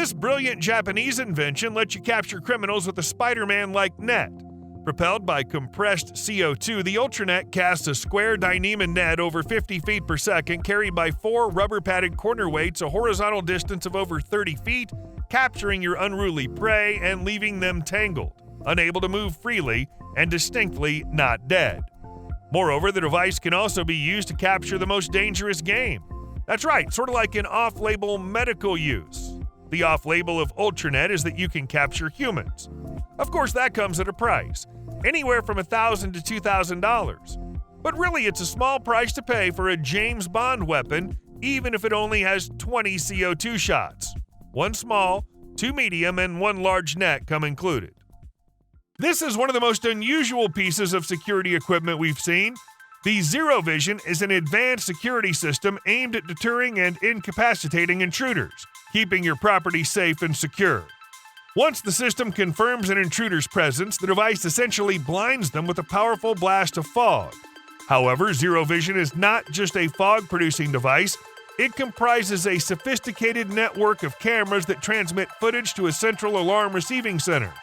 This brilliant Japanese invention lets you capture criminals with a Spider-Man-like net. Propelled by compressed CO2, the Ultranet casts a square Dyneema net over 50 feet per second, carried by 4 rubber-padded corner weights a horizontal distance of over 30 feet, capturing your unruly prey and leaving them tangled, unable to move freely, and distinctly not dead. Moreover, the device can also be used to capture the most dangerous game. That's right, sort of like an off-label medical use. The off-label of Ultranet is that you can capture humans. Of course, that comes at a price, anywhere from $1,000 to $2,000. But really, it's a small price to pay for a James Bond weapon, even if it only has 20 CO2 shots. 1 small, 2 medium, and 1 large net come included. This is one of the most unusual pieces of security equipment we've seen. The Zero Vision is an advanced security system aimed at deterring and incapacitating intruders, keeping your property safe and secure. Once the system confirms an intruder's presence, the device essentially blinds them with a powerful blast of fog. However, Zero Vision is not just a fog-producing device. It comprises a sophisticated network of cameras that transmit footage to a central alarm receiving center.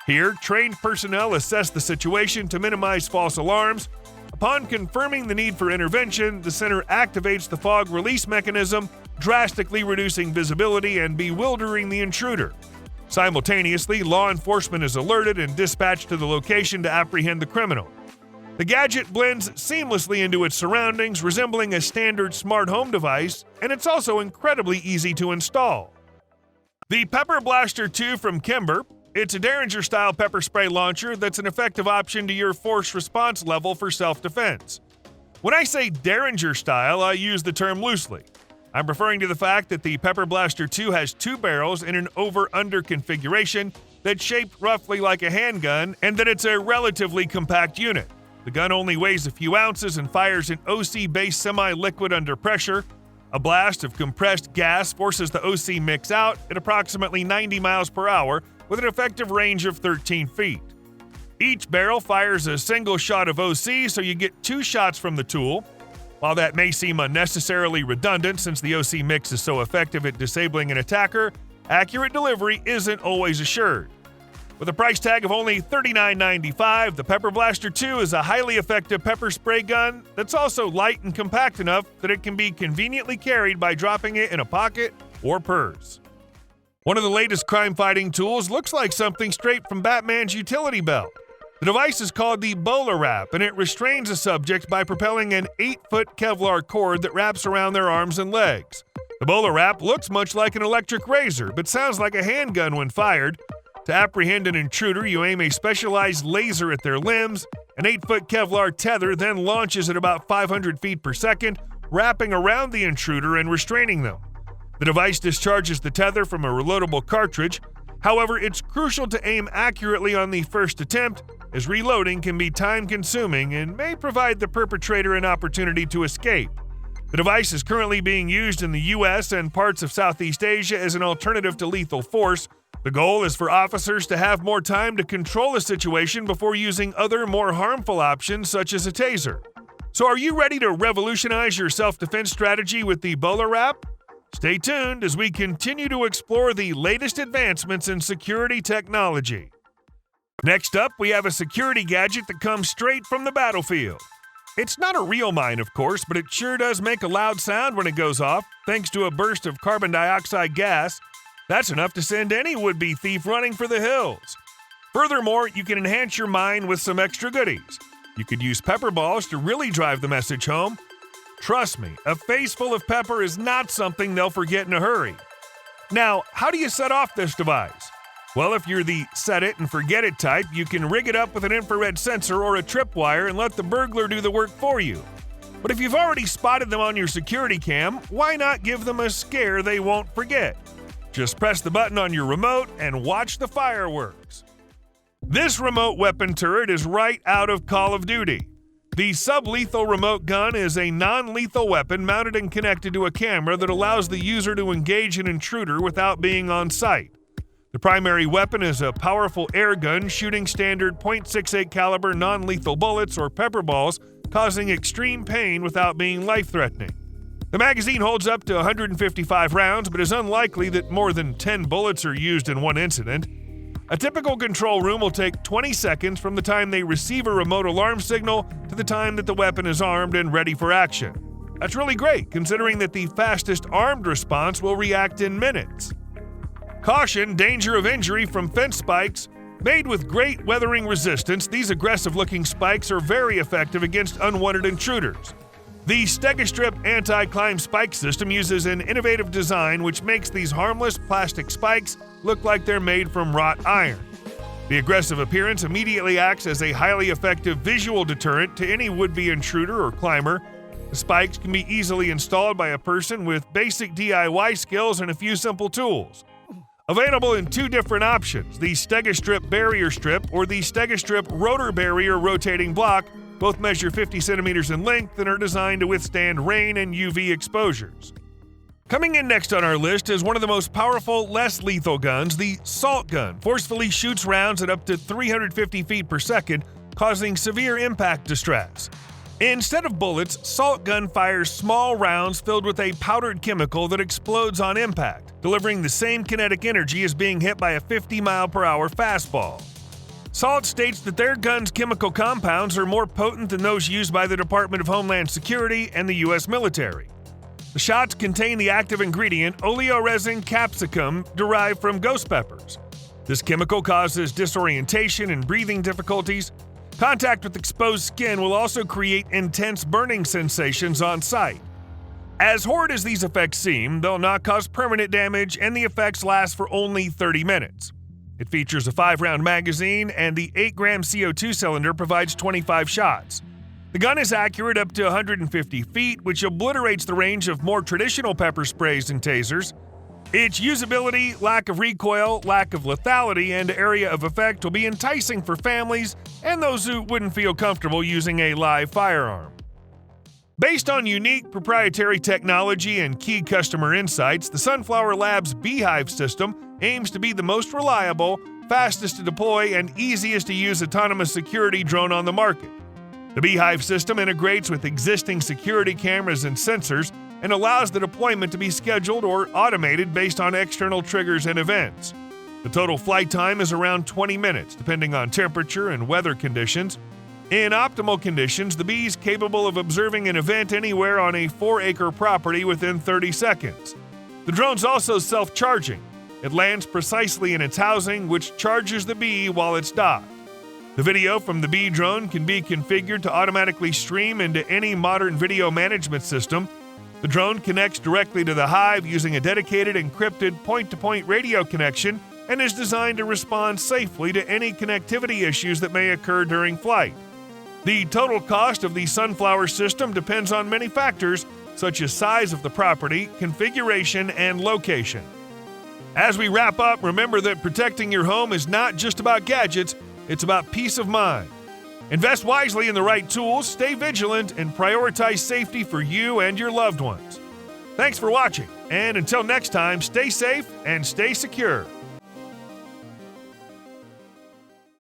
Here, trained personnel assess the situation to minimize false alarms. Upon confirming the need for intervention, the center activates the fog release mechanism, drastically reducing visibility and bewildering the intruder. Simultaneously, law enforcement is alerted and dispatched to the location to apprehend the criminal. The gadget blends seamlessly into its surroundings, resembling a standard smart home device, and it's also incredibly easy to install. The Pepper Blaster 2 from Kimber. It's a Derringer-style pepper spray launcher that's an effective option to your force response level for self-defense. When I say Derringer-style, I use the term loosely. I'm referring to the fact that the Pepper Blaster 2 has 2 barrels in an over-under configuration that's shaped roughly like a handgun, and that it's a relatively compact unit. The gun only weighs a few ounces and fires an OC-based semi-liquid under pressure. A blast of compressed gas forces the OC mix out at approximately 90 miles per hour, with an effective range of 13 feet. Each barrel fires a single shot of OC, so you get 2 shots from the tool. While that may seem unnecessarily redundant since the OC mix is so effective at disabling an attacker, accurate delivery isn't always assured. With a price tag of only $39.95, the Pepper Blaster 2 is a highly effective pepper spray gun that's also light and compact enough that it can be conveniently carried by dropping it in a pocket or purse. One of the latest crime-fighting tools looks like something straight from Batman's utility belt. The device is called the bowler wrap, and it restrains a subject by propelling an 8-foot Kevlar cord that wraps around their arms and legs. The bowler wrap looks much like an electric razor, but sounds like a handgun when fired. To apprehend an intruder, you aim a specialized laser at their limbs. An 8-foot Kevlar tether then launches at about 500 feet per second, wrapping around the intruder and restraining them. The device discharges the tether from a reloadable cartridge. However, it's crucial to aim accurately on the first attempt, as reloading can be time-consuming and may provide the perpetrator an opportunity to escape. The device is currently being used in the U.S. and parts of Southeast Asia as an alternative to lethal force. The goal is for officers to have more time to control a situation before using other more harmful options such as a taser. So are you ready to revolutionize your self-defense strategy with the bowler wrap? Stay tuned as we continue to explore the latest advancements in security technology. Next up, we have a security gadget that comes straight from the battlefield. It's not a real mine, of course, but it sure does make a loud sound when it goes off, thanks to a burst of carbon dioxide gas. That's enough to send any would-be thief running for the hills. Furthermore, you can enhance your mine with some extra goodies. You could use pepper balls to really drive the message home. Trust me, a face full of pepper is not something they'll forget in a hurry. Now, how do you set off this device? Well, if you're the set it and forget it type, you can rig it up with an infrared sensor or a tripwire and let the burglar do the work for you. But if you've already spotted them on your security cam, why not give them a scare they won't forget? Just press the button on your remote and watch the fireworks. This remote weapon turret is right out of Call of Duty. The sublethal remote gun is a non-lethal weapon mounted and connected to a camera that allows the user to engage an intruder without being on site. The primary weapon is a powerful air gun shooting standard .68 caliber non-lethal bullets or pepper balls, causing extreme pain without being life-threatening. The magazine holds up to 155 rounds, but is unlikely that more than 10 bullets are used in one incident. A typical control room will take 20 seconds from the time they receive a remote alarm signal to the time that the weapon is armed and ready for action. That's really great, considering that the fastest armed response will react in minutes. Caution: danger of injury from fence spikes. Made with great weathering resistance, these aggressive-looking spikes are very effective against unwanted intruders. The Stegastrip anti-climb spike system uses an innovative design which makes these harmless plastic spikes look like they're made from wrought iron. The aggressive appearance immediately acts as a highly effective visual deterrent to any would-be intruder or climber. The spikes can be easily installed by a person with basic DIY skills and a few simple tools. Available in two different options, the Stegastrip barrier strip or the Stegastrip rotor barrier rotating block. Both measure 50 centimeters in length and are designed to withstand rain and UV exposures. Coming in next on our list is one of the most powerful, less lethal guns, the Salt Gun. Forcefully shoots rounds at up to 350 feet per second, causing severe impact distress. Instead of bullets, Salt Gun fires small rounds filled with a powdered chemical that explodes on impact, delivering the same kinetic energy as being hit by a 50-mile-per-hour fastball. Salt states that their gun's chemical compounds are more potent than those used by the Department of Homeland Security and the U.S. military. The shots contain the active ingredient oleoresin capsicum derived from ghost peppers. This chemical causes disorientation and breathing difficulties. Contact with exposed skin will also create intense burning sensations on sight. As horrid as these effects seem, they'll not cause permanent damage, and the effects last for only 30 minutes. It features a 5-round magazine, and the 8-gram CO2 cylinder provides 25 shots. The gun is accurate up to 150 feet, which obliterates the range of more traditional pepper sprays and tasers. Its usability, lack of recoil, lack of lethality, and area of effect will be enticing for families and those who wouldn't feel comfortable using a live firearm. Based on unique proprietary technology and key customer insights, the Sunflower Labs Beehive system aims to be the most reliable, fastest to deploy, and easiest to use autonomous security drone on the market. The Beehive system integrates with existing security cameras and sensors and allows the deployment to be scheduled or automated based on external triggers and events. The total flight time is around 20 minutes, depending on temperature and weather conditions. In optimal conditions, the bee is capable of observing an event anywhere on a 4-acre property within 30 seconds. The drone's also self-charging. It lands precisely in its housing, which charges the bee while it's docked. The video from the bee drone can be configured to automatically stream into any modern video management system. The drone connects directly to the hive using a dedicated encrypted point-to-point radio connection and is designed to respond safely to any connectivity issues that may occur during flight. The total cost of the Sunflower system depends on many factors, such as size of the property, configuration, and location. As we wrap up, remember that protecting your home is not just about gadgets, it's about peace of mind. Invest wisely in the right tools, stay vigilant, and prioritize safety for you and your loved ones. Thanks for watching, and until next time, stay safe and stay secure.